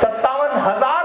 57,000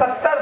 70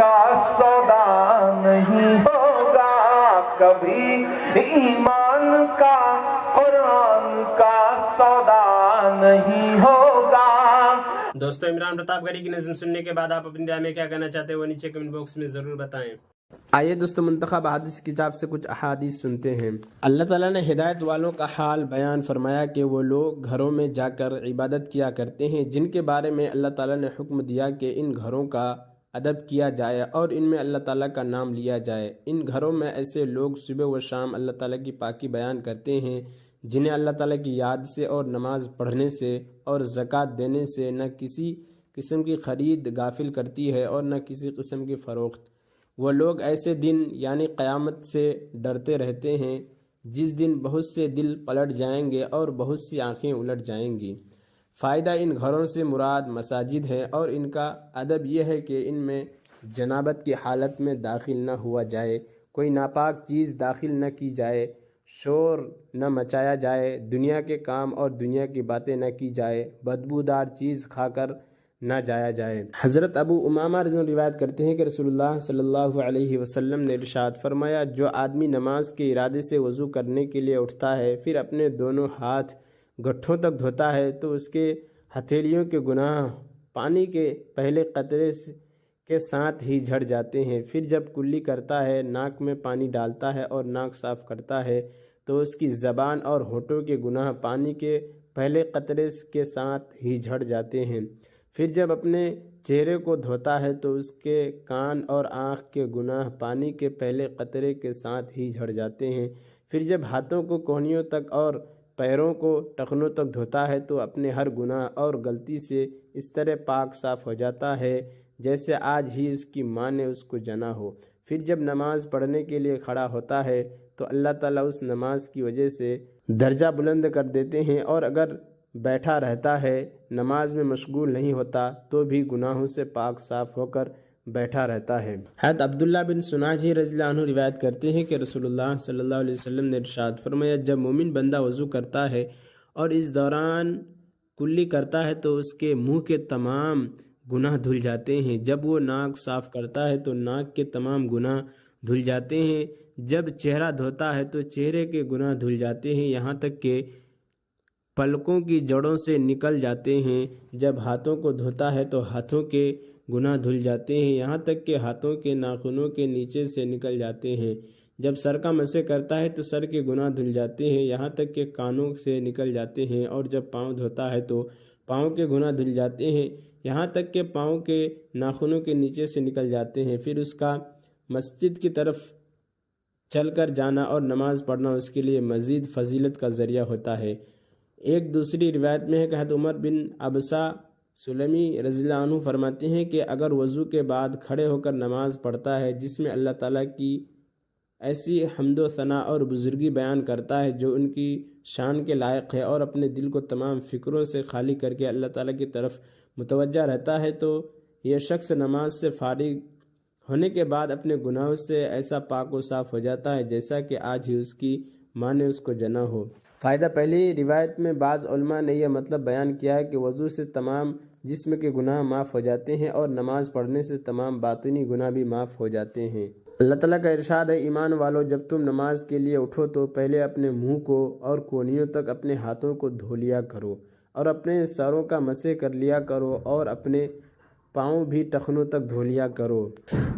کا سودا نہیں ہوگا کبھی، ایمان کا قرآن کا سودا نہیں ہوگا۔ دوستو عمران پرتاپ گڑھی کی نظم سننے کے بعد آپ اپنی رائے میں کیا کہنا چاہتے ہیں وہ نیچے کمنٹ باکس میں ضرور بتائیں۔ آئیے دوستو منتخب احادیث کتاب سے کچھ احادیث سنتے ہیں۔ اللہ تعالیٰ نے ہدایت والوں کا حال بیان فرمایا کہ وہ لوگ گھروں میں جا کر عبادت کیا کرتے ہیں جن کے بارے میں اللہ تعالیٰ نے حکم دیا کہ ان گھروں کا ادب کیا جائے اور ان میں اللہ تعالیٰ کا نام لیا جائے۔ ان گھروں میں ایسے لوگ صبح و شام اللہ تعالیٰ کی پاکی بیان کرتے ہیں جنہیں اللہ تعالیٰ کی یاد سے اور نماز پڑھنے سے اور زکوٰۃ دینے سے نہ کسی قسم کی خرید غافل کرتی ہے اور نہ کسی قسم کی فروخت۔ وہ لوگ ایسے دن یعنی قیامت سے ڈرتے رہتے ہیں جس دن بہت سے دل پلٹ جائیں گے اور بہت سی آنکھیں الٹ جائیں گی۔ فائدہ ان گھروں سے مراد مساجد ہے اور ان کا ادب یہ ہے کہ ان میں جنابت کی حالت میں داخل نہ ہوا جائے، کوئی ناپاک چیز داخل نہ کی جائے، شور نہ مچایا جائے، دنیا کے کام اور دنیا کی باتیں نہ کی جائے، بدبودار چیز کھا کر نہ جایا جائے۔ حضرت ابو امامہ رضی اللہ عنہ روایت کرتے ہیں کہ رسول اللہ صلی اللہ علیہ وسلم نے ارشاد فرمایا، جو آدمی نماز کے ارادے سے وضو کرنے کے لیے اٹھتا ہے پھر اپنے دونوں ہاتھ گٹھوں تک دھوتا ہے تو اس کے ہتھیلیوں کے گناہ پانی کے پہلے قطرے کے ساتھ ہی جھڑ جاتے ہیں۔ پھر جب کلی کرتا ہے، ناک میں پانی ڈالتا ہے اور ناک صاف کرتا ہے تو اس کی زبان اور ہونٹوں کے گناہ پانی کے پہلے قطرے کے ساتھ ہی جھڑ جاتے ہیں۔ پھر جب اپنے چہرے کو دھوتا ہے تو اس کے کان اور آنکھ کے گناہ پانی کے پہلے قطرے کے ساتھ ہی جھڑ جاتے ہیں۔ پھر جب ہاتھوں کو کونیوں تک اور پیروں کو ٹخنوں تک دھوتا ہے تو اپنے ہر گناہ اور غلطی سے اس طرح پاک صاف ہو جاتا ہے جیسے آج ہی اس کی ماں نے اس کو جنا ہو۔ پھر جب نماز پڑھنے کے لیے کھڑا ہوتا ہے تو اللہ تعالیٰ اس نماز کی وجہ سے درجہ بلند کر دیتے ہیں، اور اگر بیٹھا رہتا ہے نماز میں مشغول نہیں ہوتا تو بھی گناہوں سے پاک صاف ہو کر بیٹھا رہتا ہے۔ حضرت عبداللہ بن سناجی رضی اللہ عنہ روایت کرتے ہیں کہ رسول اللہ صلی اللہ علیہ وسلم نے ارشاد فرمایا، جب مومن بندہ وضو کرتا ہے اور اس دوران کلی کرتا ہے تو اس کے منہ کے تمام گناہ دھل جاتے ہیں، جب وہ ناک صاف کرتا ہے تو ناک کے تمام گناہ دھل جاتے ہیں، جب چہرہ دھوتا ہے تو چہرے کے گناہ دھل جاتے ہیں یہاں تک کہ پلکوں کی جڑوں سے نکل جاتے ہیں، جب ہاتھوں کو دھوتا ہے تو ہاتھوں کے گناہ دھل جاتے ہیں یہاں تک کہ ہاتھوں کے ناخنوں کے نیچے سے نکل جاتے ہیں، جب سر کا مسح کرتا ہے تو سر کے گناہ دھل جاتے ہیں یہاں تک کہ کانوں سے نکل جاتے ہیں، اور جب پاؤں دھوتا ہے تو پاؤں کے گناہ دھل جاتے ہیں یہاں تک کہ پاؤں کے ناخنوں کے نیچے سے نکل جاتے ہیں۔ پھر اس کا مسجد کی طرف چل کر جانا اور نماز پڑھنا اس کے لیے مزید فضیلت کا ذریعہ ہوتا ہے۔ ایک دوسری روایت میں ہے کہ حضرت عمر بن ابسہ سلمی رضی اللہ عنہ فرماتے ہیں کہ اگر وضو کے بعد کھڑے ہو کر نماز پڑھتا ہے جس میں اللہ تعالیٰ کی ایسی حمد و ثنا اور بزرگی بیان کرتا ہے جو ان کی شان کے لائق ہے اور اپنے دل کو تمام فکروں سے خالی کر کے اللہ تعالیٰ کی طرف متوجہ رہتا ہے تو یہ شخص نماز سے فارغ ہونے کے بعد اپنے گناہوں سے ایسا پاک و صاف ہو جاتا ہے جیسا کہ آج ہی اس کی ماں نے اس کو جنا ہو۔ فائدہ، پہلی روایت میں بعض علماء نے یہ مطلب بیان کیا ہے کہ وضو سے تمام جسم کے گناہ معاف ہو جاتے ہیں اور نماز پڑھنے سے تمام باطنی گناہ بھی معاف ہو جاتے ہیں۔ اللہ تعالیٰ کا ارشاد ہے، ایمان والو جب تم نماز کے لیے اٹھو تو پہلے اپنے منہ کو اور کونیوں تک اپنے ہاتھوں کو دھو لیا کرو اور اپنے سروں کا مسح کر لیا کرو اور اپنے پاؤں بھی ٹخنوں تک دھو لیا کرو۔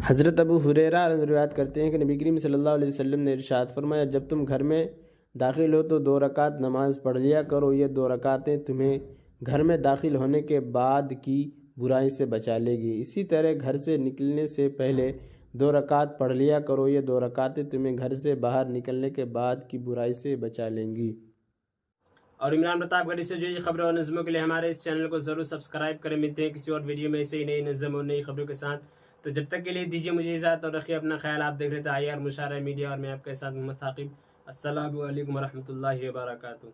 حضرت ابو ہریرہ روایت کرتے ہیں کہ نبی کریم صلی اللہ علیہ وسلم نے ارشاد فرمایا، جب تم گھر میں داخل ہو تو 2 رکعت نماز پڑھ لیا کرو، یہ 2 رکعتیں تمہیں گھر میں داخل ہونے کے بعد کی برائی سے بچا لے گی۔ اسی طرح گھر سے نکلنے سے پہلے 2 رکعت پڑھ لیا کرو، یہ 2 رکعتیں تمہیں گھر سے باہر نکلنے کے بعد کی برائی سے بچا لیں گی۔ اور عمران پرتاپ گڑھی سے جو یہ خبروں اور نظموں کے لیے ہمارے اس چینل کو ضرور سبسکرائب کریں۔ ملتے ہیں کسی اور ویڈیو میں ایسے ہی نئی نظم اور نئی خبروں کے ساتھ، تو جب تک کے لیے دیجیے مجھے اجازت اور رکھیے اپنا خیال۔ آپ دیکھ رہے تھے IR مشاعرہ میڈیا اور میں آپ کے ساتھ محمد ثاقب۔ السلام علیکم ورحمۃ اللہ وبرکاتہ۔